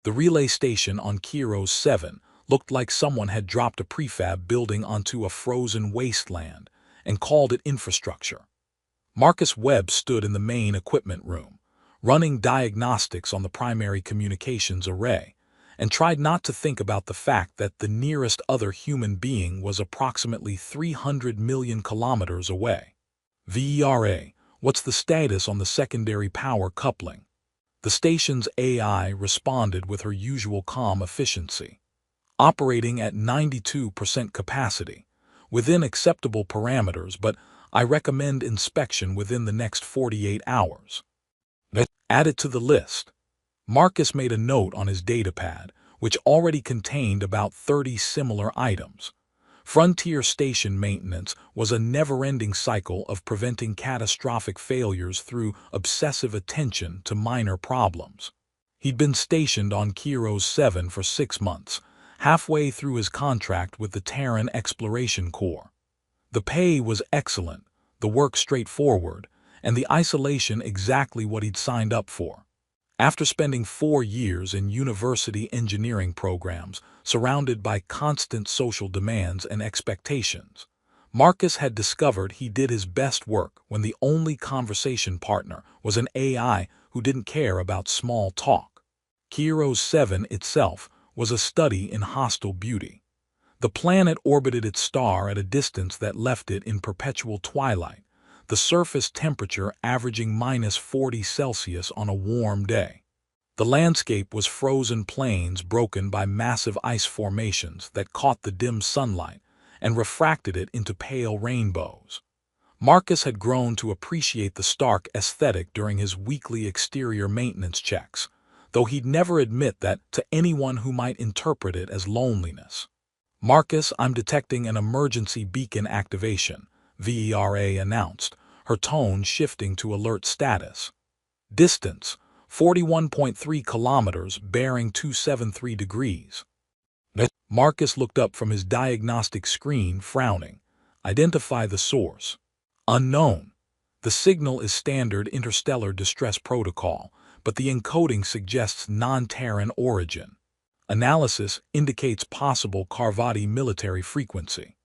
The relay station on Kirro 7 looked like someone had dropped a prefab building onto a frozen wasteland and called it infrastructure. Marcus Webb stood in the main equipment room, running diagnostics on the primary communications array, and tried not to think about the fact that the nearest other human being was approximately 300 million kilometers away. VERA, what's the status on the secondary power coupling? The station's AI responded with her usual calm efficiency, operating at 92% capacity, within acceptable parameters, but I recommend inspection within the next 48 hours. Add it to the list. Marcus made a note on his datapad, which already contained about 30 similar items. Frontier station maintenance was a never-ending cycle of preventing catastrophic failures through obsessive attention to minor problems. He'd been stationed on Kirro 7 for 6 months, halfway through his contract with the Terran Exploration Corps. The pay was excellent, the work straightforward, and the isolation exactly what he'd signed up for. After spending 4 years in university engineering programs, surrounded by constant social demands and expectations, Marcus had discovered he did his best work when the only conversation partner was an AI who didn't care about small talk. Kirro 7 itself was a study in hostile beauty. The planet orbited its star at a distance that left it in perpetual twilight, the surface temperature averaging -40°C on a warm day. The landscape was frozen plains broken by massive ice formations that caught the dim sunlight and refracted it into pale rainbows. Marcus had grown to appreciate the stark aesthetic during his weekly exterior maintenance checks, though he'd never admit that to anyone who might interpret it as loneliness. "Marcus, I'm detecting an emergency beacon activation," VERA announced, her tone shifting to alert status. "Distance, 41.3 kilometers, bearing 273 degrees. Marcus looked up from his diagnostic screen, frowning. "Identify the source." "Unknown. The signal is standard interstellar distress protocol, but the encoding suggests non-Terran origin. Analysis indicates possible Carvati military frequency."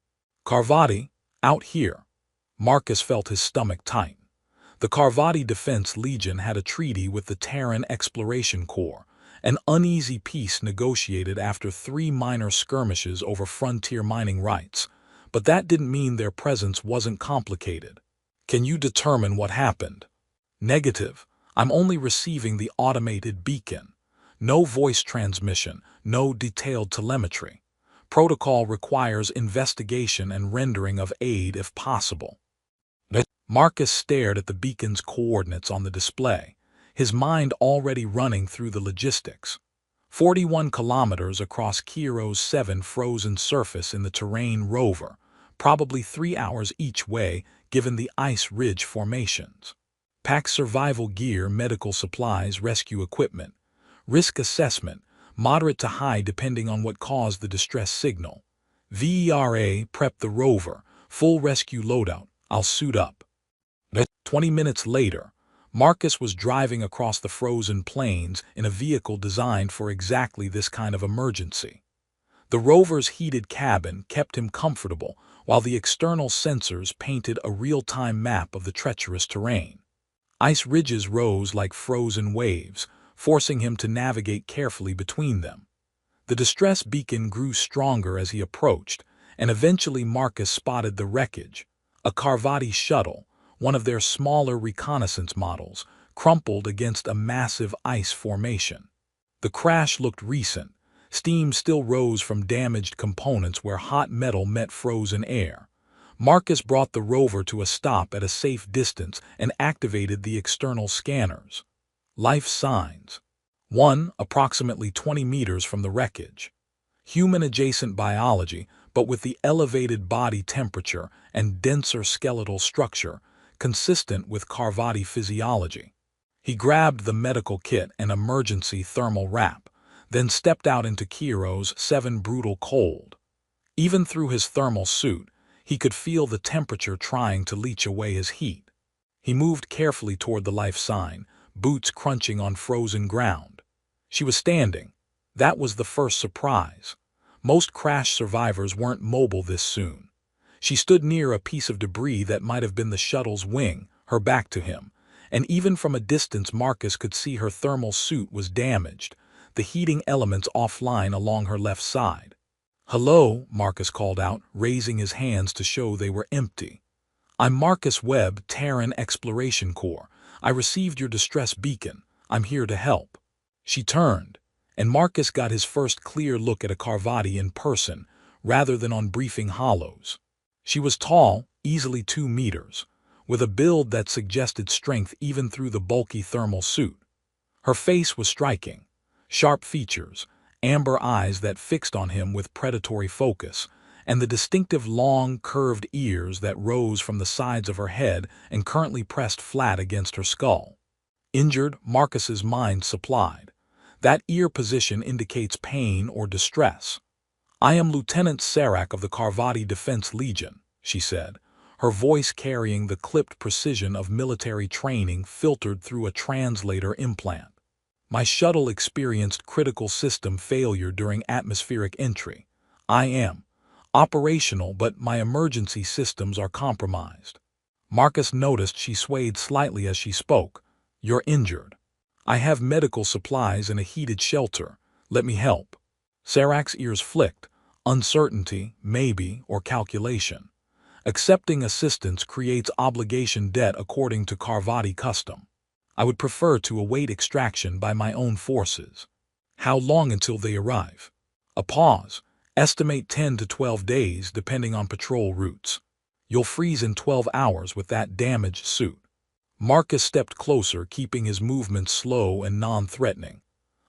"Carvati? Out here?" Marcus felt his stomach tighten. The Carvati Defense Legion had a treaty with the Terran Exploration Corps, an uneasy peace negotiated after 3 minor skirmishes over frontier mining rights, but that didn't mean their presence wasn't complicated. "Can you determine what happened?" "Negative. I'm only receiving the automated beacon. No voice transmission, no detailed telemetry. Protocol requires investigation and rendering of aid if possible." Marcus stared at the beacon's coordinates on the display, his mind already running through the logistics. 41 kilometers across Kirro's 7 frozen surface in the terrain rover, probably 3 hours each way given the ice ridge formations. Pack survival gear, medical supplies, rescue equipment. Risk assessment, moderate to high depending on what caused the distress signal. VERA prepped the rover, full rescue loadout, I'll suit up. 20 minutes later, Marcus was driving across the frozen plains in a vehicle designed for exactly this kind of emergency. The rover's heated cabin kept him comfortable while the external sensors painted a real-time map of the treacherous terrain. Ice ridges rose like frozen waves, forcing him to navigate carefully between them. The distress beacon grew stronger as he approached, and eventually Marcus spotted the wreckage, a Carvati shuttle, one of their smaller reconnaissance models, crumpled against a massive ice formation. The crash looked recent. Steam still rose from damaged components where hot metal met frozen air. Marcus brought the rover to a stop at a safe distance and activated the external scanners. Life signs. 1, approximately 20 meters from the wreckage. Human-adjacent biology, but with the elevated body temperature and denser skeletal structure, consistent with Carvati physiology. He grabbed the medical kit and emergency thermal wrap, then stepped out into Kirro's 7 brutal cold. Even through his thermal suit, he could feel the temperature trying to leach away his heat. He moved carefully toward the life sign, boots crunching on frozen ground. She was standing, That was the first surprise. Most crash survivors weren't mobile this soon. She stood near a piece of debris that might have been the shuttle's wing, her back to him, and even from a distance Marcus could see her thermal suit was damaged, the heating elements offline along her left side. "Hello," Marcus called out, raising his hands to show they were empty. "I'm Marcus Webb, Terran Exploration Corps. I received your distress beacon. I'm here to help." She turned, and Marcus got his first clear look at a Carvati in person, rather than on briefing hollows. She was tall, easily 2 meters, with a build that suggested strength even through the bulky thermal suit. Her face was striking, sharp features, amber eyes that fixed on him with predatory focus, and the distinctive long, curved ears that rose from the sides of her head and currently pressed flat against her skull. Injured, Marcus's mind supplied. That ear position indicates pain or distress. "I am Lieutenant Serac of the Carvati Defense Legion," she said, her voice carrying the clipped precision of military training filtered through a translator implant. "My shuttle experienced critical system failure during atmospheric entry. I am operational, but my emergency systems are compromised." Marcus noticed she swayed slightly as she spoke. "You're injured. I have medical supplies and a heated shelter. Let me help." Serac's ears flicked. Uncertainty, maybe, or calculation. Accepting assistance creates obligation debt according to Carvati custom. "I would prefer to await extraction by my own forces." "How long until they arrive?" A pause. "Estimate 10 to 12 days depending on patrol routes. You'll freeze in 12 hours with that damaged suit." Marcus stepped closer, keeping his movements slow and non-threatening.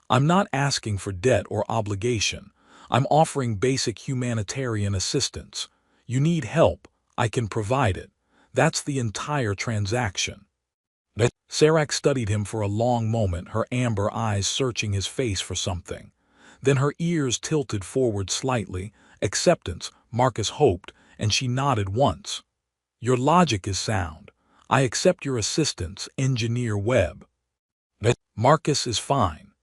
"I'm not asking for debt or obligation. I'm offering basic humanitarian assistance. You need help, I can provide it. That's the entire transaction." Serac studied him for a long moment, her amber eyes searching his face for something. Then her ears tilted forward slightly. "Acceptance," Marcus hoped, and she nodded once. "Your logic is sound. I accept your assistance, Engineer Webb." Marcus is fine.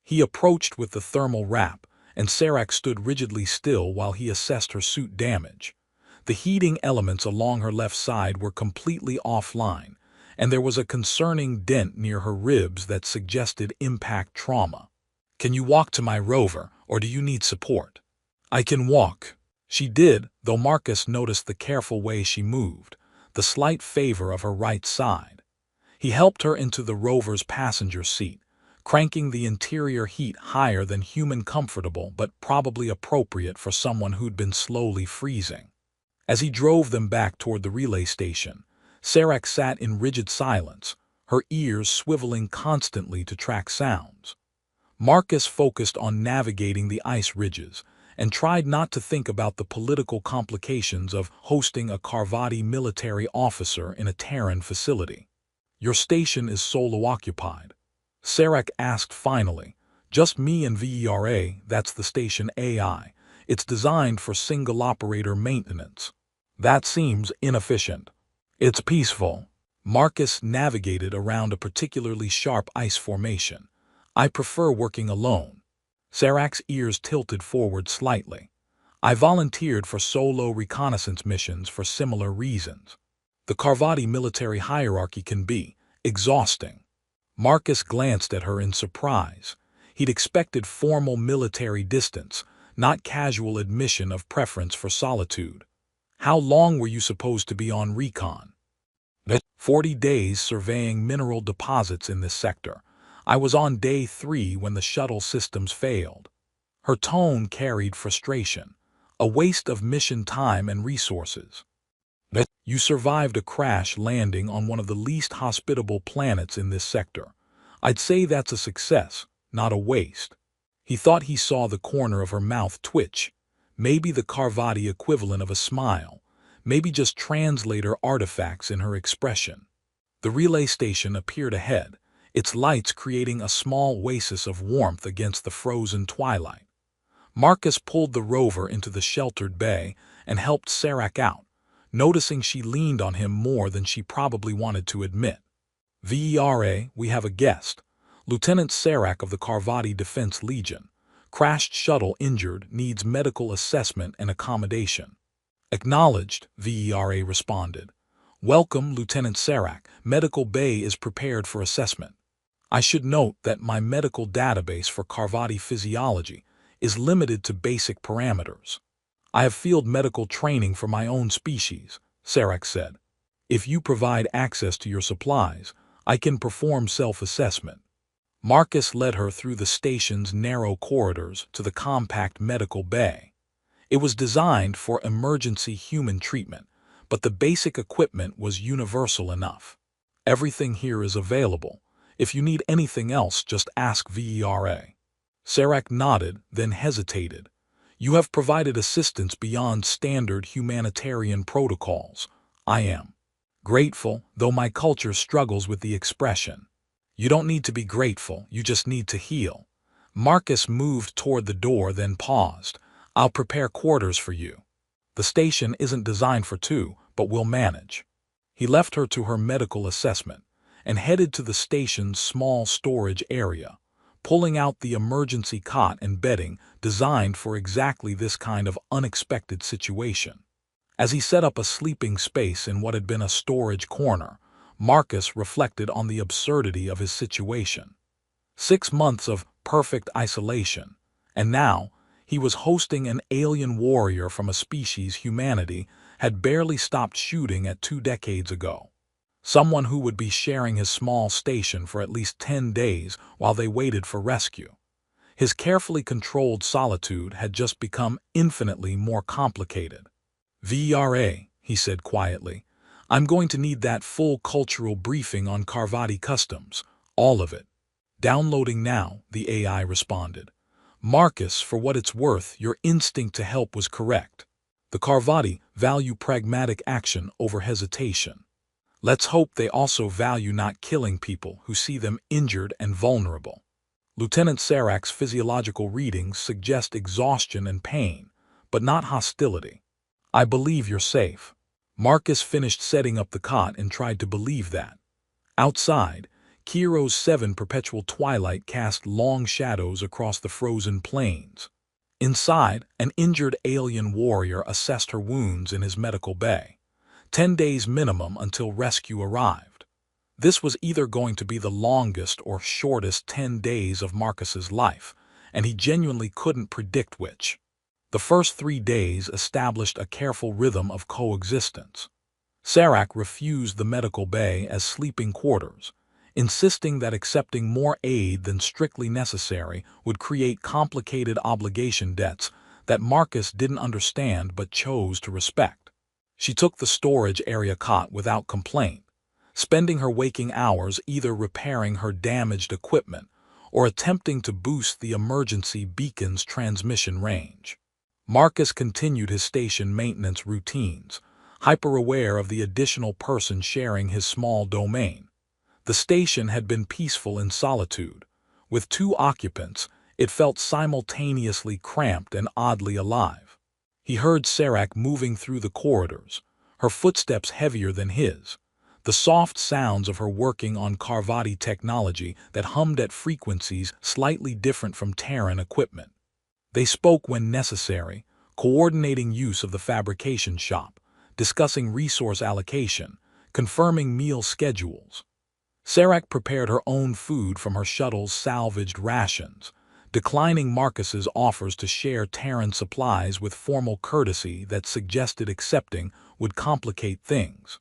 He approached with the thermal wrap, and Serac stood rigidly still while he assessed her suit damage. The heating elements along her left side were completely offline, and there was a concerning dent near her ribs that suggested impact trauma. "Can you walk to my rover, or do you need support?" "I can walk." She did, though Marcus noticed the careful way she moved, the slight favor of her right side. He helped her into the rover's passenger seat, cranking the interior heat higher than human comfortable but probably appropriate for someone who'd been slowly freezing. As he drove them back toward the relay station, Serac sat in rigid silence, her ears swiveling constantly to track sounds. Marcus focused on navigating the ice ridges and tried not to think about the political complications of hosting a Carvati military officer in a Terran facility. "Your station is solo-occupied?" Serac asked finally. "Just me and VERA, that's the station AI. It's designed for single-operator maintenance." "That seems inefficient." "It's peaceful." Marcus navigated around a particularly sharp ice formation. "I prefer working alone." Serac's ears tilted forward slightly. "I volunteered for solo reconnaissance missions for similar reasons." The Carvati military hierarchy can be exhausting. Marcus glanced at her in surprise. He'd expected formal military distance, not casual admission of preference for solitude. "How long were you supposed to be on recon?" 40 days surveying mineral deposits in this sector. I was on day 3 when the shuttle systems failed." Her tone carried frustration, a waste of mission time and resources. "You survived a crash landing on one of the least hospitable planets in this sector. I'd say that's a success, not a waste." He thought he saw the corner of her mouth twitch, maybe the Carvati equivalent of a smile, maybe just translator artifacts in her expression. The relay station appeared ahead, its lights creating a small oasis of warmth against the frozen twilight. Marcus pulled the rover into the sheltered bay and helped Serac out, noticing she leaned on him more than she probably wanted to admit. "VERA, we have a guest. Lieutenant Serac of the Carvati Defense Legion. Crashed shuttle injured, needs medical assessment and accommodation. Acknowledged, VERA responded. Welcome, Lieutenant Sarak. Medical Bay is prepared for assessment. I should note that my medical database for Carvati physiology is limited to basic parameters. I have field medical training for my own species, Sarak said. If you provide access to your supplies, I can perform self-assessment. Marcus led her through the station's narrow corridors to the compact medical bay. It was designed for emergency human treatment, but the basic equipment was universal enough. Everything here is available. If you need anything else, just ask VERA. Sarak nodded, then hesitated. You have provided assistance beyond standard humanitarian protocols. I am grateful, though my culture struggles with the expression. You don't need to be grateful, you just need to heal. Marcus moved toward the door, then paused. I'll prepare quarters for you. The station isn't designed for two, but we'll manage. He left her to her medical assessment and headed to the station's small storage area, pulling out the emergency cot and bedding designed for exactly this kind of unexpected situation. As he set up a sleeping space in what had been a storage corner, Marcus reflected on the absurdity of his situation. 6 months of perfect isolation, and now he was hosting an alien warrior from a species humanity had barely stopped shooting at 2 decades ago. Someone who would be sharing his small station for at least 10 days while they waited for rescue. His carefully controlled solitude had just become infinitely more complicated. VERA, he said quietly, I'm going to need that full cultural briefing on Carvati customs, all of it. Downloading now, the AI responded. Marcus, for what it's worth, your instinct to help was correct. The Carvati value pragmatic action over hesitation. Let's hope they also value not killing people who see them injured and vulnerable. Lieutenant Sarak's physiological readings suggest exhaustion and pain, but not hostility. I believe you're safe. Marcus finished setting up the cot and tried to believe that. Outside, Kirro's 7 perpetual twilight cast long shadows across the frozen plains. Inside, an injured alien warrior assessed her wounds in his medical bay. 10 days minimum until rescue arrived. This was either going to be the longest or shortest 10 days of Marcus's life, and he genuinely couldn't predict which. The first 3 days established a careful rhythm of coexistence. Sarak refused the medical bay as sleeping quarters, insisting that accepting more aid than strictly necessary would create complicated obligation debts that Marcus didn't understand but chose to respect. She took the storage area cot without complaint, spending her waking hours either repairing her damaged equipment or attempting to boost the emergency beacon's transmission range. Marcus continued his station maintenance routines, hyper-aware of the additional person sharing his small domain. The station had been peaceful in solitude. With 2 occupants, it felt simultaneously cramped and oddly alive. He heard Sarak moving through the corridors, her footsteps heavier than his, the soft sounds of her working on Carvati technology that hummed at frequencies slightly different from Terran equipment. They spoke when necessary, coordinating use of the fabrication shop, discussing resource allocation, confirming meal schedules. Sarak prepared her own food from her shuttle's salvaged rations, declining Marcus's offers to share Terran supplies with formal courtesy that suggested accepting would complicate things.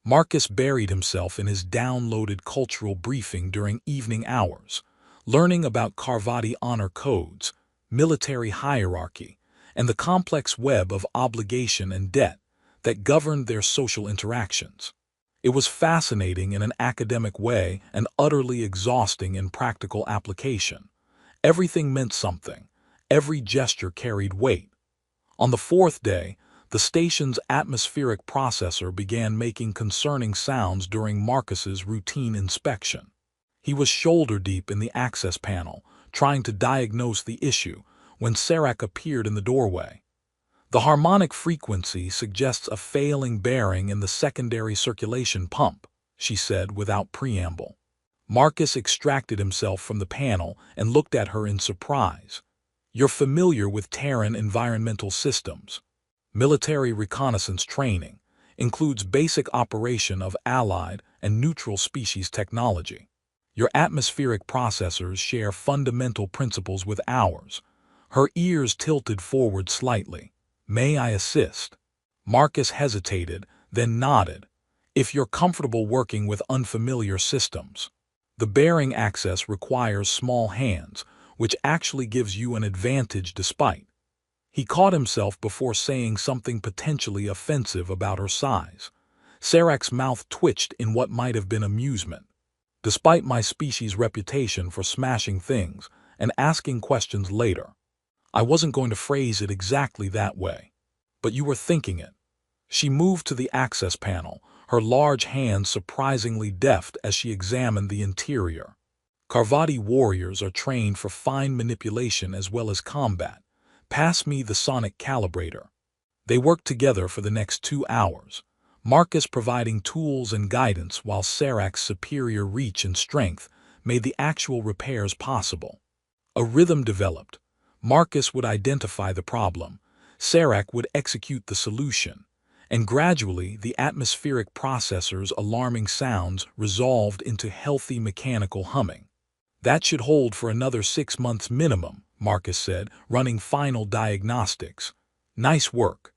Marcus buried himself in his downloaded cultural briefing during evening hours, learning about Carvati honor codes, military hierarchy, and the complex web of obligation and debt that governed their social interactions. It was fascinating in an academic way and utterly exhausting in practical application. Everything meant something. Every gesture carried weight. On the 4th day, the station's atmospheric processor began making concerning sounds during Marcus's routine inspection. He was shoulder-deep in the access panel, trying to diagnose the issue, when Sarak appeared in the doorway. The harmonic frequency suggests a failing bearing in the secondary circulation pump, she said without preamble. Marcus extracted himself from the panel and looked at her in surprise. You're familiar with Terran environmental systems. Military reconnaissance training includes basic operation of allied and neutral species technology. Your atmospheric processors share fundamental principles with ours. Her ears tilted forward slightly. May I assist? Marcus hesitated, then nodded. If you're comfortable working with unfamiliar systems. The bearing access requires small hands, which actually gives you an advantage despite. He caught himself before saying something potentially offensive about her size. Sarak's mouth twitched in what might have been amusement. Despite my species' reputation for smashing things and asking questions later, I wasn't going to phrase it exactly that way. But you were thinking it. She moved to the access panel, her large hands surprisingly deft as she examined the interior. Carvati warriors are trained for fine manipulation as well as combat. Pass me the sonic calibrator. They worked together for the next 2 hours, Marcus providing tools and guidance while Sarak's superior reach and strength made the actual repairs possible. A rhythm developed. Marcus would identify the problem, Sarak would execute the solution, and gradually the atmospheric processor's alarming sounds resolved into healthy mechanical humming. That should hold for another 6 months minimum, Marcus said, running final diagnostics. Nice work.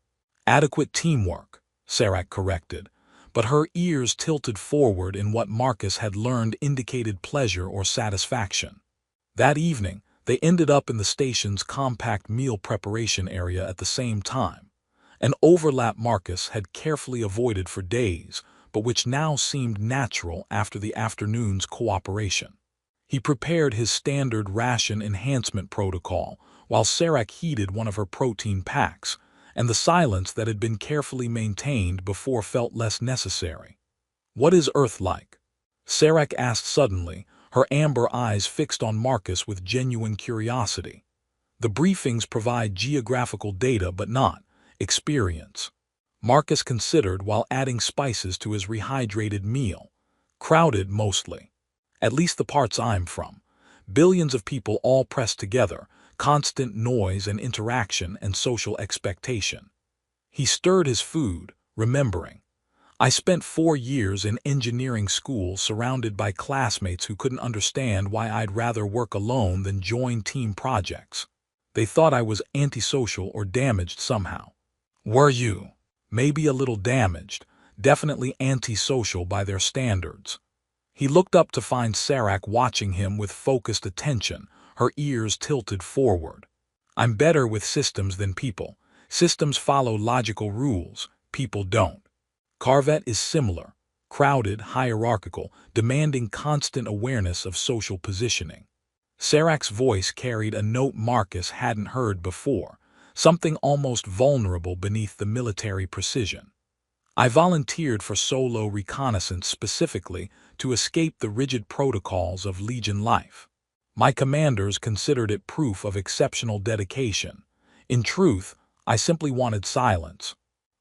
Adequate teamwork, Sarak corrected, but her ears tilted forward in what Marcus had learned indicated pleasure or satisfaction. That evening, they ended up in the station's compact meal preparation area at the same time, an overlap Marcus had carefully avoided for days, but which now seemed natural after the afternoon's cooperation. He prepared his standard ration enhancement protocol, while Sarak heated one of her protein packs, and the silence that had been carefully maintained before felt less necessary. "What is Earth like?" Sarak asked suddenly, her amber eyes fixed on Marcus with genuine curiosity. The briefings provide geographical data but not experience. Marcus considered while adding spices to his rehydrated meal. Crowded mostly. At least the parts I'm from. Billions of people all pressed together, constant noise and interaction and social expectation. He stirred his food, remembering. I spent 4 years in engineering school surrounded by classmates who couldn't understand why I'd rather work alone than join team projects. They thought I was antisocial or damaged somehow. Were you? Maybe a little damaged, definitely antisocial by their standards. He looked up to find Sarak watching him with focused attention, her ears tilted forward. I'm better with systems than people. Systems follow logical rules, people don't. Carvet is similar, crowded, hierarchical, demanding constant awareness of social positioning. Sarak's voice carried a note Marcus hadn't heard before, something almost vulnerable beneath the military precision. I volunteered for solo reconnaissance specifically to escape the rigid protocols of Legion life. My commanders considered it proof of exceptional dedication. In truth, I simply wanted silence.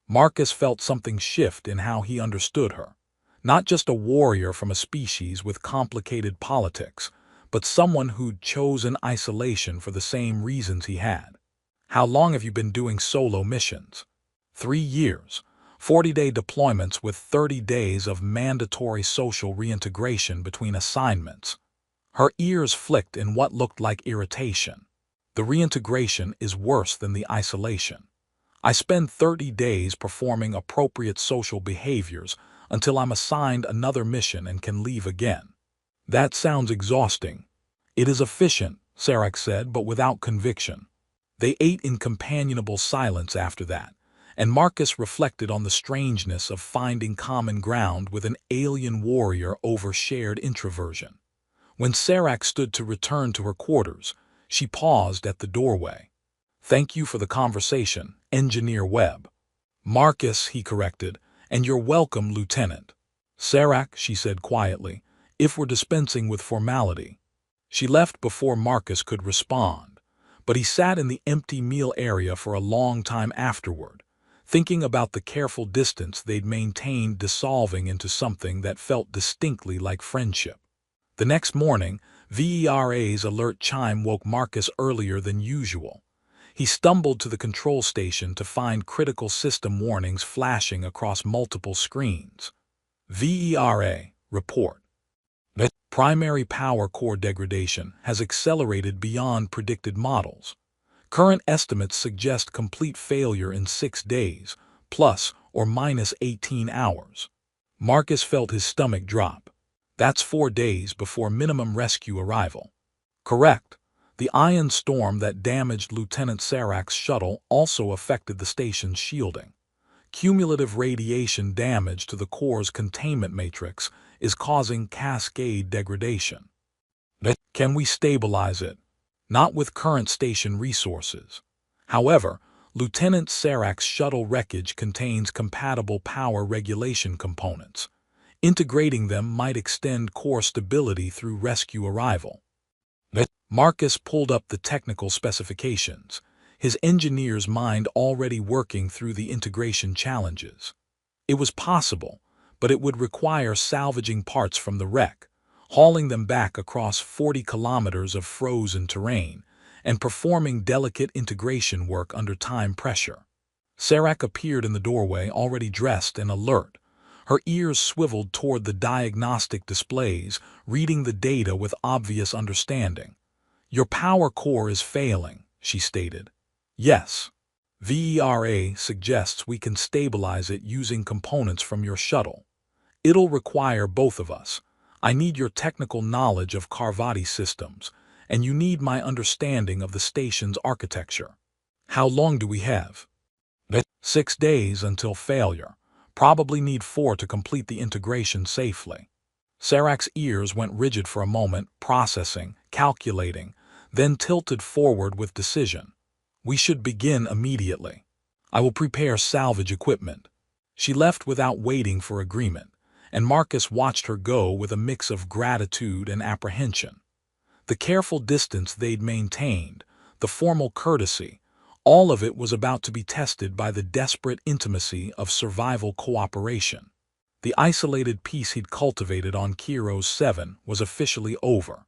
Marcus felt something shift in how he understood her. Not just a warrior from a species with complicated politics, but someone who'd chosen isolation for the same reasons he had. How long have you been doing solo missions? 3 years. 40-day deployments with 30 days of mandatory social reintegration between assignments. Her ears flicked in what looked like irritation. The reintegration is worse than the isolation. I spend 30 days performing appropriate social behaviors until I'm assigned another mission and can leave again. That sounds exhausting. It is efficient, Sarak said, but without conviction. They ate in companionable silence after that, and Marcus reflected on the strangeness of finding common ground with an alien warrior over shared introversion. When Sarak stood to return to her quarters, she paused at the doorway. "Thank you for the conversation, Engineer Webb." "Marcus," he corrected, "and you're welcome, Lieutenant." "Sarak," she said quietly, "if we're dispensing with formality." She left before Marcus could respond, but he sat in the empty meal area for a long time afterward, thinking about the careful distance they'd maintained dissolving into something that felt distinctly like friendship. The next morning, VERA's alert chime woke Marcus earlier than usual. He stumbled to the control station to find critical system warnings flashing across multiple screens. VERA, report. The primary power core degradation has accelerated beyond predicted models. Current estimates suggest complete failure in 6 days, plus or minus 18 hours. Marcus felt his stomach drop. That's 4 days before minimum rescue arrival. Correct. The ion storm that damaged Lieutenant Sarac's shuttle also affected the station's shielding. Cumulative radiation damage to the core's containment matrix is causing cascade degradation. Can we stabilize it? Not with current station resources. However, Lieutenant Sarac's shuttle wreckage contains compatible power regulation components. Integrating them might extend core stability through rescue arrival. Marcus pulled up the technical specifications, his engineer's mind already working through the integration challenges. It was possible, but it would require salvaging parts from the wreck, hauling them back across 40 kilometers of frozen terrain, and performing delicate integration work under time pressure. Sarac appeared in the doorway already dressed and alert, her ears swiveled toward the diagnostic displays, reading the data with obvious understanding. Your power core is failing, she stated. Yes. VERA suggests we can stabilize it using components from your shuttle. It'll require both of us. I need your technical knowledge of Carvati systems, and you need my understanding of the station's architecture. How long do we have? 6 days until failure. Probably need 4 to complete the integration safely. Sarac's ears went rigid for a moment, processing, calculating, then tilted forward with decision. We should begin immediately. I will prepare salvage equipment. She left without waiting for agreement, and Marcus watched her go with a mix of gratitude and apprehension. The careful distance they'd maintained, the formal courtesy, all of it was about to be tested by the desperate intimacy of survival cooperation. The isolated peace he'd cultivated on Kirro 7 was officially over.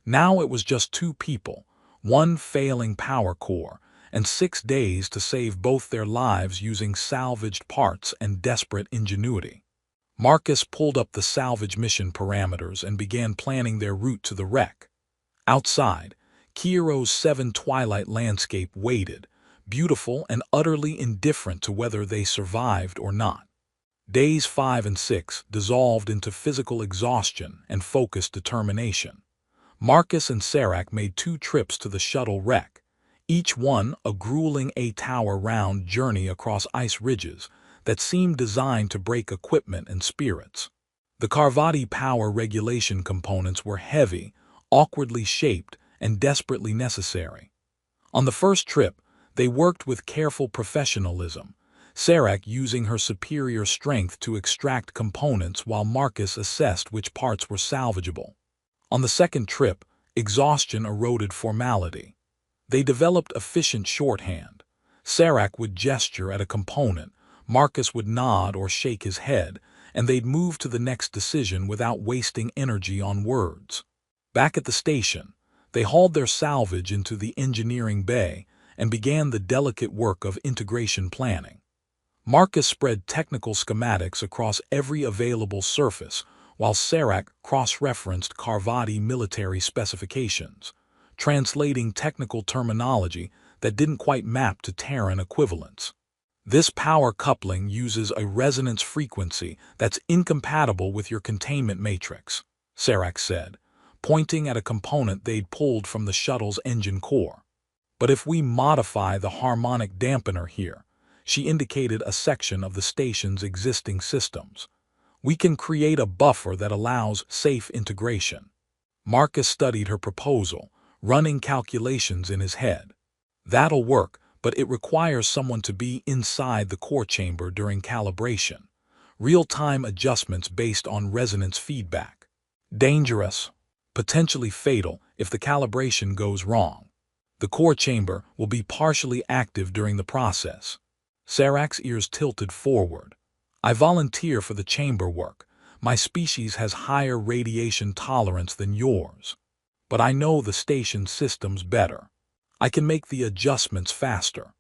Now it was just 2 people, 1 failing power core, and 6 days to save both their lives using salvaged parts and desperate ingenuity. Marcus pulled up the salvage mission parameters and began planning their route to the wreck. Outside, Kirro's 7 twilight landscape waited, beautiful and utterly indifferent to whether they survived or not. Days 5 and 6 dissolved into physical exhaustion and focused determination. Marcus and Sarac made 2 trips to the shuttle wreck, each one a grueling 8-hour-round journey across ice ridges that seemed designed to break equipment and spirits. The Carvati power regulation components were heavy, awkwardly shaped, and desperately necessary. On the first trip, they worked with careful professionalism, Sarac using her superior strength to extract components while Marcus assessed which parts were salvageable. On the second trip, exhaustion eroded formality. They developed efficient shorthand. Sarac would gesture at a component, Marcus would nod or shake his head, and they'd move to the next decision without wasting energy on words. Back at the station, they hauled their salvage into the engineering bay and began the delicate work of integration planning. Marcus spread technical schematics across every available surface, while Sarac cross-referenced Carvati military specifications, translating technical terminology that didn't quite map to Terran equivalents. This power coupling uses a resonance frequency that's incompatible with your containment matrix, Sarac said, pointing at a component they'd pulled from the shuttle's engine core. But if we modify the harmonic dampener here, she indicated a section of the station's existing systems, we can create a buffer that allows safe integration. Marcus studied her proposal, running calculations in his head. That'll work, but it requires someone to be inside the core chamber during calibration. Real-time adjustments based on resonance feedback. Dangerous. Potentially fatal if the calibration goes wrong. The core chamber will be partially active during the process. Sarac's ears tilted forward. I volunteer for the chamber work. My species has higher radiation tolerance than yours. but I know the station systems better. I can make the adjustments faster."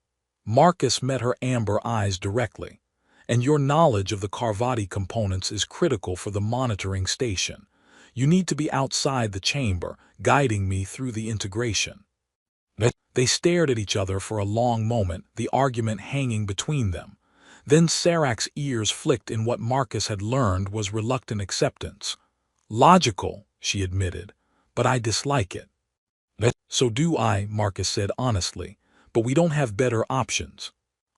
Marcus met her amber eyes directly. "And your knowledge of the Carvati components is critical for the monitoring station. You need to be outside the chamber, guiding me through the integration." They stared at each other for a long moment, the argument hanging between them. Then Sarak's ears flicked in what Marcus had learned was reluctant acceptance. "Logical," she admitted, "but I dislike it." "So do I," Marcus said honestly, "but we don't have better options."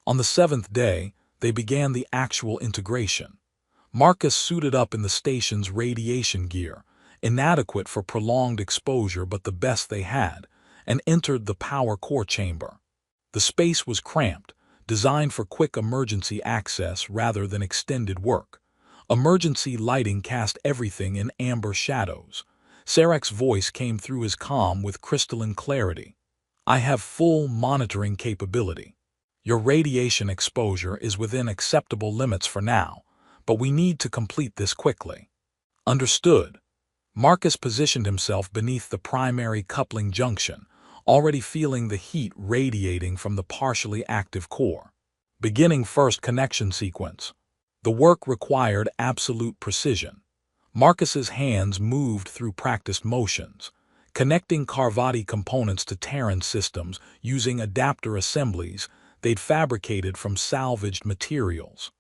On the 7th day, they began the actual integration. Marcus suited up in the station's radiation gear, inadequate for prolonged exposure but the best they had, and entered the power core chamber. The space was cramped, designed for quick emergency access rather than extended work. Emergency lighting cast everything in amber shadows. Sarak's voice came through his comm with crystalline clarity. "I have full monitoring capability. Your radiation exposure is within acceptable limits for now, but we need to complete this quickly." "Understood." Marcus positioned himself beneath the primary coupling junction, already feeling the heat radiating from the partially active core. Beginning first connection sequence. The work required absolute precision. Marcus's hands moved through practiced motions, connecting Carvati components to Terran systems using adapter assemblies they'd fabricated from salvaged materials.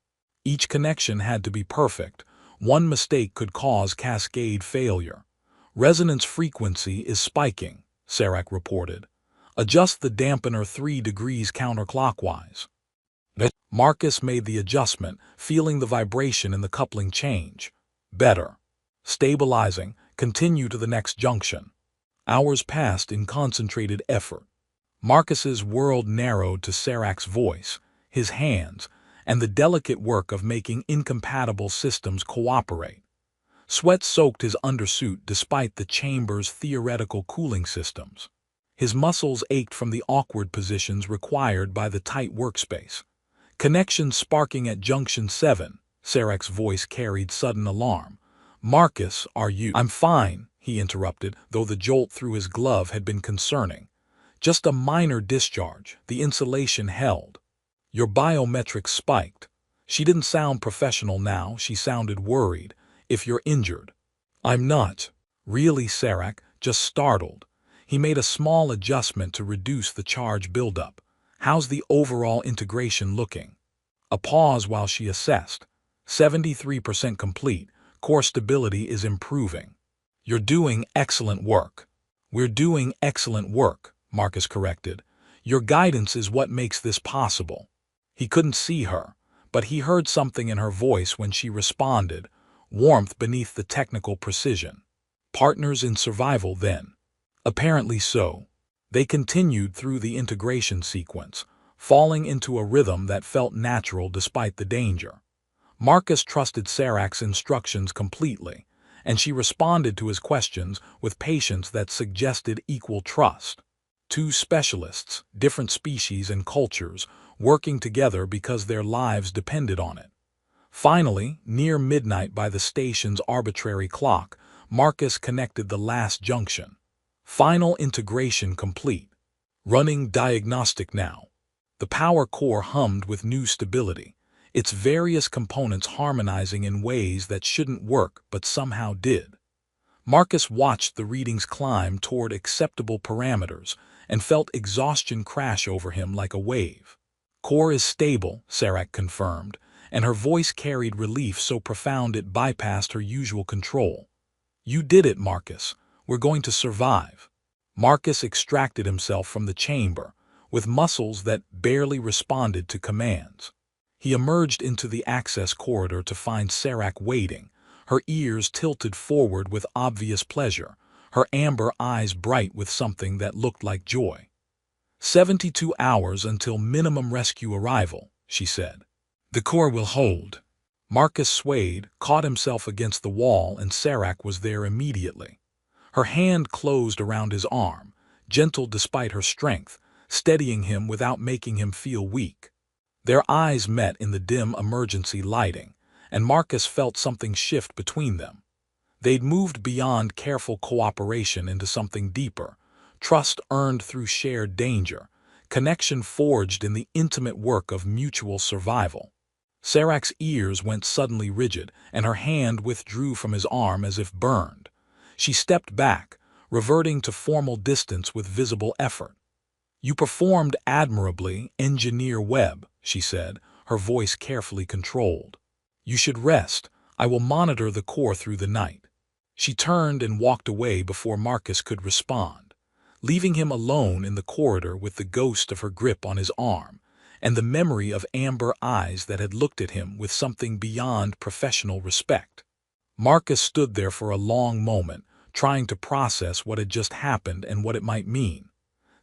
Each connection had to be perfect. One mistake could cause cascade failure. "Resonance frequency is spiking," Sarak reported. "Adjust the dampener 3 degrees counterclockwise." Marcus made the adjustment, feeling the vibration in the coupling change. "Better." Stabilizing, continue to the next junction. Hours passed in concentrated effort. Marcus's world narrowed to Sarak's voice, his hands, and the delicate work of making incompatible systems cooperate. Sweat soaked his undersuit despite the chamber's theoretical cooling systems. His muscles ached from the awkward positions required by the tight workspace. "Connection sparking at Junction 7, Sarak's voice carried sudden alarm. "Marcus, are you—" "I'm fine," he interrupted, though the jolt through his glove had been concerning. "Just a minor discharge, the insulation held." "Your biometrics spiked." She didn't sound professional now, she sounded worried. "If you're injured." "I'm not." "Really, Sarak," just startled. He made a small adjustment to reduce the charge buildup. "How's the overall integration looking?" A pause while she assessed. 73% complete. Core stability is improving." "You're doing excellent work." "We're doing excellent work," Marcus corrected. "Your guidance is what makes this possible." He couldn't see her, but he heard something in her voice when she responded, warmth beneath the technical precision. "Partners in survival, then?" "Apparently so." They continued through the integration sequence, falling into a rhythm that felt natural despite the danger. Marcus trusted Sarak's instructions completely, and she responded to his questions with patience that suggested equal trust. Two specialists, different species and cultures, working together because their lives depended on it. Finally, near midnight by the station's arbitrary clock, Marcus connected the last junction. Final integration complete. Running diagnostic now. The power core hummed with new stability, its various components harmonizing in ways that shouldn't work but somehow did. Marcus watched the readings climb toward acceptable parameters and felt exhaustion crash over him like a wave. "Core is stable," Sarak confirmed, and her voice carried relief so profound it bypassed her usual control. "You did it, Marcus. We're going to survive." Marcus extracted himself from the chamber, with muscles that barely responded to commands. He emerged into the access corridor to find Sarak waiting, her ears tilted forward with obvious pleasure, her amber eyes bright with something that looked like joy. 72 hours until minimum rescue arrival," she said. "The core will hold." Marcus swayed, caught himself against the wall, and Sarak was there immediately. Her hand closed around his arm, gentle despite her strength, steadying him without making him feel weak. Their eyes met in the dim emergency lighting, and Marcus felt something shift between them. They'd moved beyond careful cooperation into something deeper, trust earned through shared danger, connection forged in the intimate work of mutual survival. Sarak's ears went suddenly rigid, and her hand withdrew from his arm as if burned. She stepped back, reverting to formal distance with visible effort. "You performed admirably, Engineer Webb," she said, her voice carefully controlled. "You should rest. I will monitor the core through the night." She turned and walked away before Marcus could respond, leaving him alone in the corridor with the ghost of her grip on his arm and the memory of amber eyes that had looked at him with something beyond professional respect. Marcus stood there for a long moment, trying to process what had just happened and what it might mean.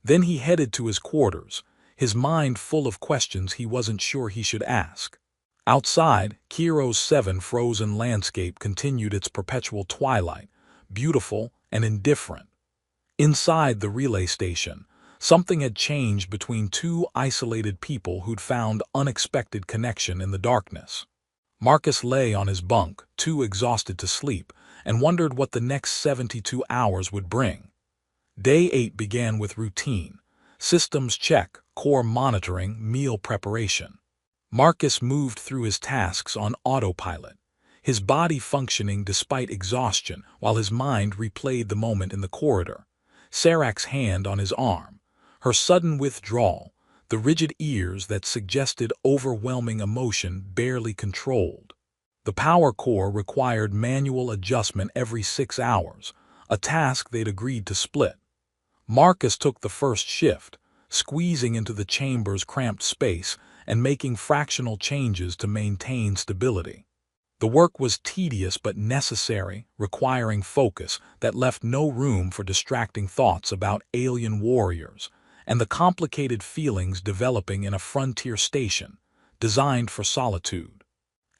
Then he headed to his quarters, his mind full of questions he wasn't sure he should ask. Outside, Kirro's 7 frozen landscape continued its perpetual twilight, beautiful and indifferent. Inside the relay station, something had changed between two isolated people who'd found unexpected connection in the darkness. Marcus lay on his bunk, too exhausted to sleep, and wondered what the next 72 hours would bring. Day 8 began with routine: systems check, core monitoring, meal preparation. Marcus moved through his tasks on autopilot, his body functioning despite exhaustion while his mind replayed the moment in the corridor. Sarak's hand on his arm, her sudden withdrawal, the rigid ears that suggested overwhelming emotion barely controlled. The power core required manual adjustment every 6 hours, a task they'd agreed to split. Marcus took the first shift, squeezing into the chamber's cramped space and making fractional changes to maintain stability. The work was tedious but necessary, requiring focus that left no room for distracting thoughts about alien warriors and the complicated feelings developing in a frontier station designed for solitude.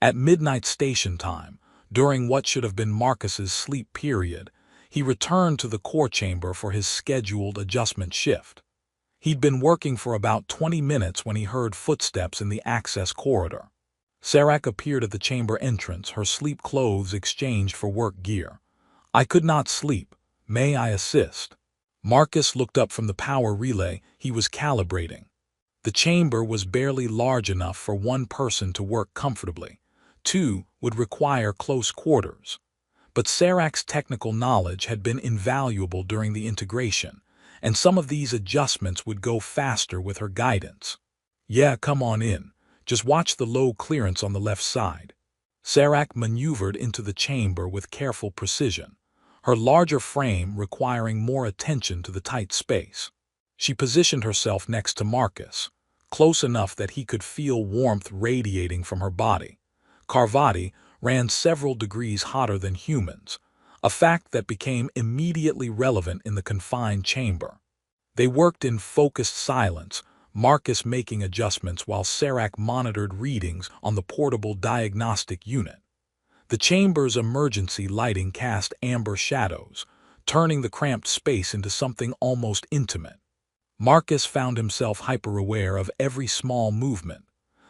At midnight station time, during what should have been Marcus's sleep period, he returned to the core chamber for his scheduled adjustment shift. He'd been working for about 20 minutes when he heard footsteps in the access corridor. Sarak appeared at the chamber entrance, her sleep clothes exchanged for work gear. "I could not sleep. May I assist?" Marcus looked up from the power relay he was calibrating. The chamber was barely large enough for one person to work comfortably. 2 would require close quarters. But Sarak's technical knowledge had been invaluable during the integration, and some of these adjustments would go faster with her guidance. "Yeah, come on in. Just watch the low clearance on the left side." Sarak maneuvered into the chamber with careful precision, her larger frame requiring more attention to the tight space. She positioned herself next to Marcus, close enough that he could feel warmth radiating from her body. Carvati ran several degrees hotter than humans, a fact that became immediately relevant in the confined chamber. They worked in focused silence, Marcus making adjustments while Sarak monitored readings on the portable diagnostic unit. The chamber's emergency lighting cast amber shadows, turning the cramped space into something almost intimate. Marcus found himself hyper-aware of every small movement: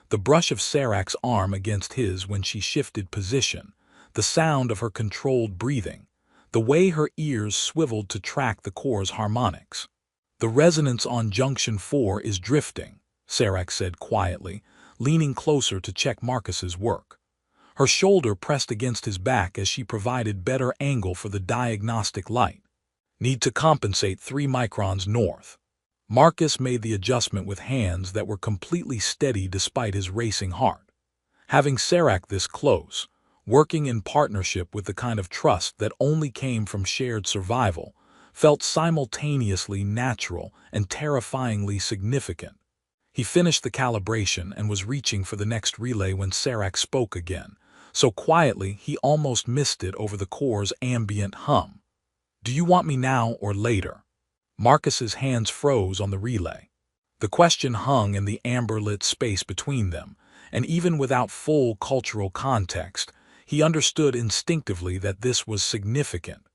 the brush of Sarak's arm against his when she shifted position, the sound of her controlled breathing, the way her ears swiveled to track the core's harmonics. "The resonance on Junction 4 is drifting," Sarak said quietly, leaning closer to check Marcus's work. Her shoulder pressed against his back as she provided better angle for the diagnostic light. "Need to compensate 3 microns north." Marcus made the adjustment with hands that were completely steady despite his racing heart. Having Sarak this close, working in partnership with the kind of trust that only came from shared survival, felt simultaneously natural and terrifyingly significant. He finished the calibration and was reaching for the next relay when Sarak spoke again, so quietly he almost missed it over the core's ambient hum. "Do you want me now or later?" Marcus's hands froze on the relay. The question hung in the amber-lit space between them, and even without full cultural context, he understood instinctively that this was significant,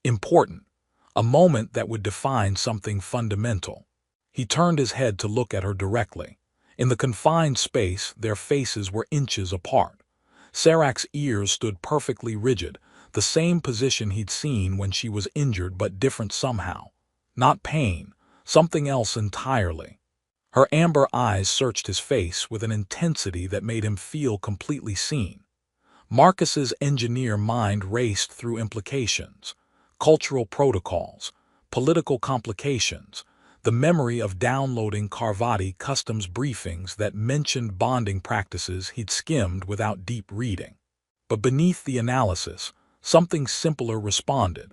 important, a moment that would define something fundamental. He turned his head to look at her directly. In the confined space, their faces were inches apart. Sarak's ears stood perfectly rigid, The same position he'd seen when she was injured, but different somehow. Not pain, something else entirely. Her amber eyes searched his face with an intensity that made him feel completely seen. Marcus's engineer mind raced through implications, cultural protocols, political complications, the memory of downloading Carvati customs briefings that mentioned bonding practices he'd skimmed without deep reading. But beneath the analysis, something simpler responded.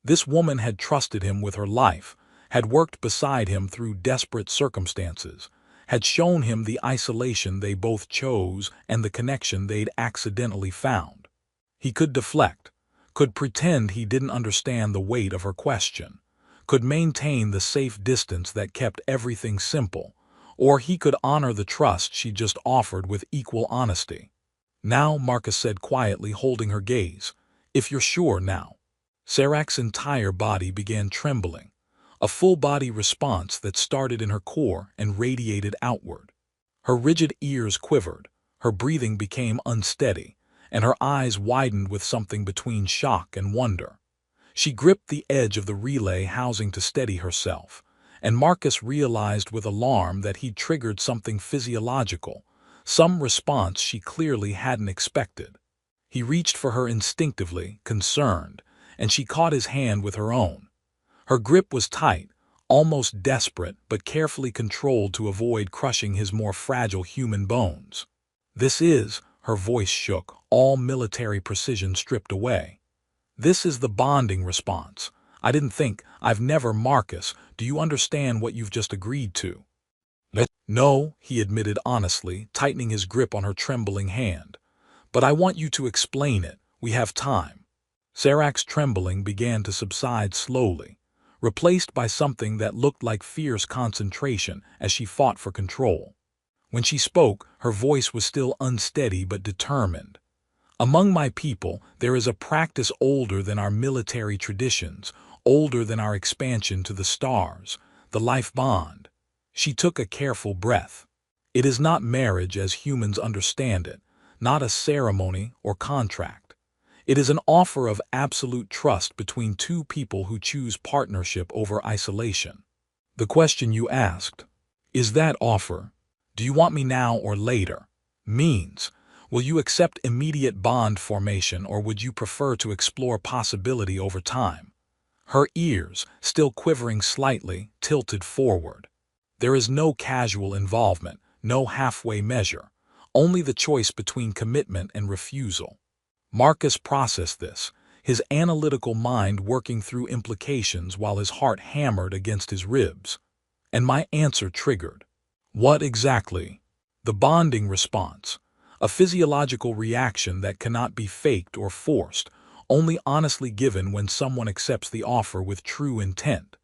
This woman had trusted him with her life, had worked beside him through desperate circumstances, had shown him the isolation they both chose and the connection they'd accidentally found. He could deflect, could pretend he didn't understand the weight of her question, could maintain the safe distance that kept everything simple, or he could honor the trust she just offered with equal honesty. "Now," Marcus said quietly, holding her gaze, "if you're sure now." Sarak's entire body began trembling, a full-body response that started in her core and radiated outward. Her rigid ears quivered, her breathing became unsteady, and her eyes widened with something between shock and wonder. She gripped the edge of the relay housing to steady herself, and Marcus realized with alarm that he'd triggered something physiological, some response she clearly hadn't expected. He reached for her instinctively, concerned, and she caught his hand with her own. Her grip was tight, almost desperate, but carefully controlled to avoid crushing his more fragile human bones. "This is," her voice shook, all military precision stripped away. "This is the bonding response. I've never, Marcus, do you understand what you've just agreed to?" "No," he admitted honestly, tightening his grip on her trembling hand. "But I want you to explain it. We have time." Sarak's trembling began to subside slowly, replaced by something that looked like fierce concentration as she fought for control. When she spoke, her voice was still unsteady but determined. "Among my people, there is a practice older than our military traditions, older than our expansion to the stars, the life bond." She took a careful breath. "It is not marriage as humans understand it, not a ceremony or contract. It is an offer of absolute trust between two people who choose partnership over isolation. The question you asked, is that offer, do you want me now or later, means, will you accept immediate bond formation or would you prefer to explore possibility over time?" Her ears, still quivering slightly, tilted forward. There is no casual involvement, no halfway measure, only the choice between commitment and refusal. Marcus processed this, his analytical mind working through implications while his heart hammered against his ribs. And my answer triggered. "What exactly?" "The bonding response, a physiological reaction that cannot be faked or forced, only honestly given when someone accepts the offer with true intent."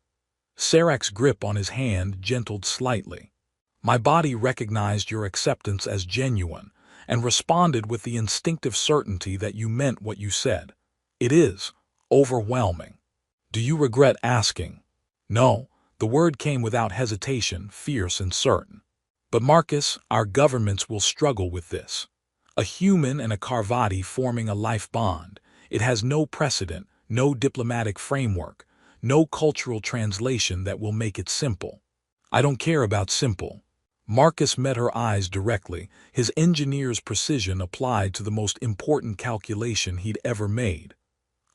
Sarak's grip on his hand gentled slightly. "My body recognized your acceptance as genuine and responded with the instinctive certainty that you meant what you said. It is overwhelming. Do you regret asking?" "No," the word came without hesitation, fierce and certain. "But Marcus, our governments will struggle with this. A human and a Carvati forming a life bond. It has no precedent, no diplomatic framework, no cultural translation that will make it simple." "I don't care about simple." Marcus met her eyes directly, his engineer's precision applied to the most important calculation he'd ever made.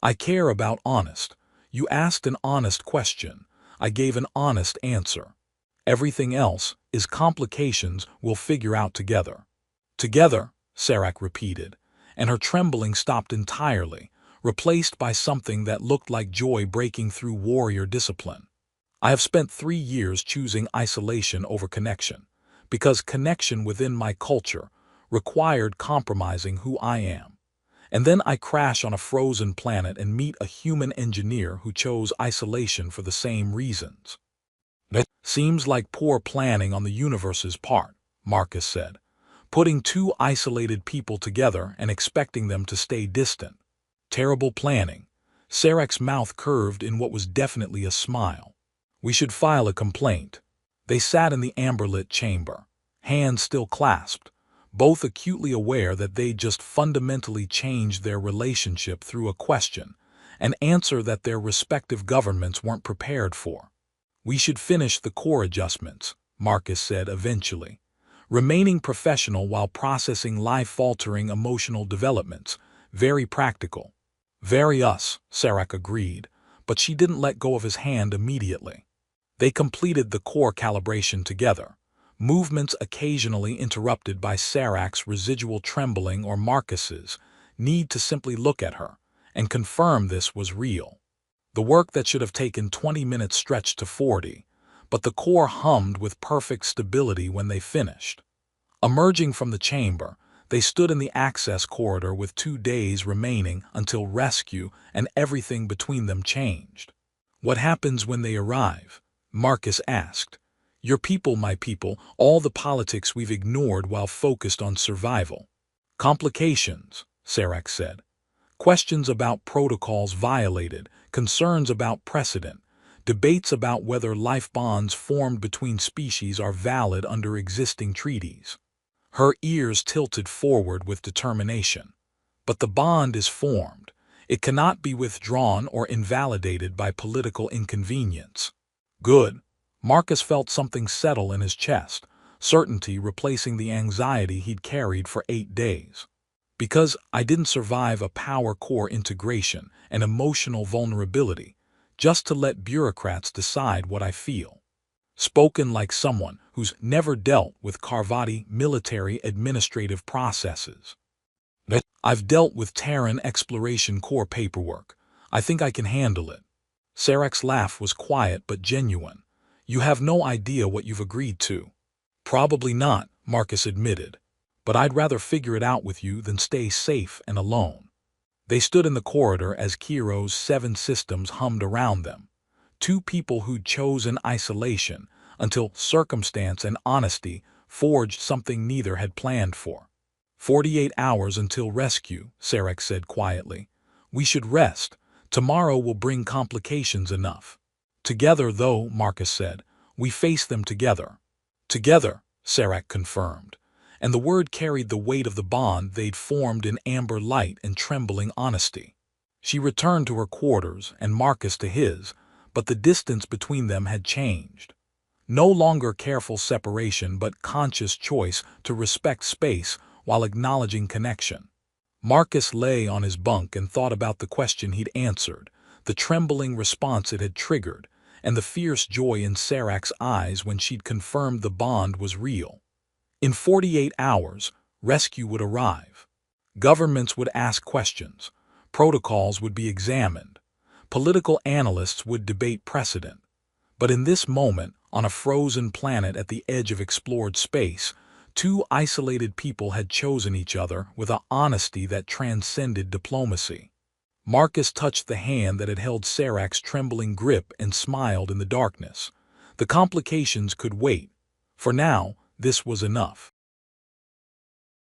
"I care about honest. You asked an honest question. I gave an honest answer. Everything else is complications we'll figure out together." "Together," Sarak repeated, and her trembling stopped entirely, replaced by something that looked like joy breaking through warrior discipline. "I have spent 3 years choosing isolation over connection, because connection within my culture required compromising who I am. And then I crash on a frozen planet and meet a human engineer who chose isolation for the same reasons." "That seems like poor planning on the universe's part," Marcus said, "putting two isolated people together and expecting them to stay distant. Terrible planning." Sarak's mouth curved in what was definitely a smile. "We should file a complaint." They sat in the amber-lit chamber, hands still clasped, both acutely aware that they'd just fundamentally changed their relationship through a question, an answer that their respective governments weren't prepared for. "We should finish the core adjustments," Marcus said eventually, remaining professional while processing life-altering emotional developments. "Very practical." "Very us," Serac agreed, but she didn't let go of his hand immediately. They completed the core calibration together, movements occasionally interrupted by Serac's residual trembling or Marcus's need to simply look at her and confirm this was real. The work that should have taken 20 minutes stretched to 40, but the core hummed with perfect stability when they finished. Emerging from the chamber, they stood in the access corridor with 2 days remaining until rescue, and everything between them changed. "What happens when they arrive?" Marcus asked. "Your people, my people, all the politics we've ignored while focused on survival." "Complications," Serac said. "Questions about protocols violated, concerns about precedent, debates about whether life bonds formed between species are valid under existing treaties." Her ears tilted forward with determination. "But the bond is formed. It cannot be withdrawn or invalidated by political inconvenience." "Good." Marcus felt something settle in his chest, certainty replacing the anxiety he'd carried for 8 days. "Because I didn't survive a power core integration and emotional vulnerability, just to let bureaucrats decide what I feel." Spoken like someone who's never dealt with Carvati military administrative processes. "I've dealt with Terran exploration core paperwork. I think I can handle it." Serac's laugh was quiet but genuine. "You have no idea what you've agreed to." "Probably not," Marcus admitted. "But I'd rather figure it out with you than stay safe and alone." They stood in the corridor as Kirro's 7 systems hummed around them. 2 people who'd chosen isolation until circumstance and honesty forged something neither had planned for. 48 hours until rescue," Serac said quietly. "We should rest. Tomorrow will bring complications enough." "Together, though," Marcus said. "We face them together." "Together," Serac confirmed, and the word carried the weight of the bond they'd formed in amber light and trembling honesty. She returned to her quarters and Marcus to his, but the distance between them had changed. No longer careful separation but conscious choice to respect space while acknowledging connection. Marcus lay on his bunk and thought about the question he'd answered, the trembling response it had triggered, and the fierce joy in Serac's eyes when she'd confirmed the bond was real. In 48 hours, rescue would arrive. Governments would ask questions. Protocols would be examined. Political analysts would debate precedent. But in this moment, on a frozen planet at the edge of explored space, 2 isolated people had chosen each other with an honesty that transcended diplomacy. Marcus touched the hand that had held Serac's trembling grip and smiled in the darkness. The complications could wait. For now, this was enough.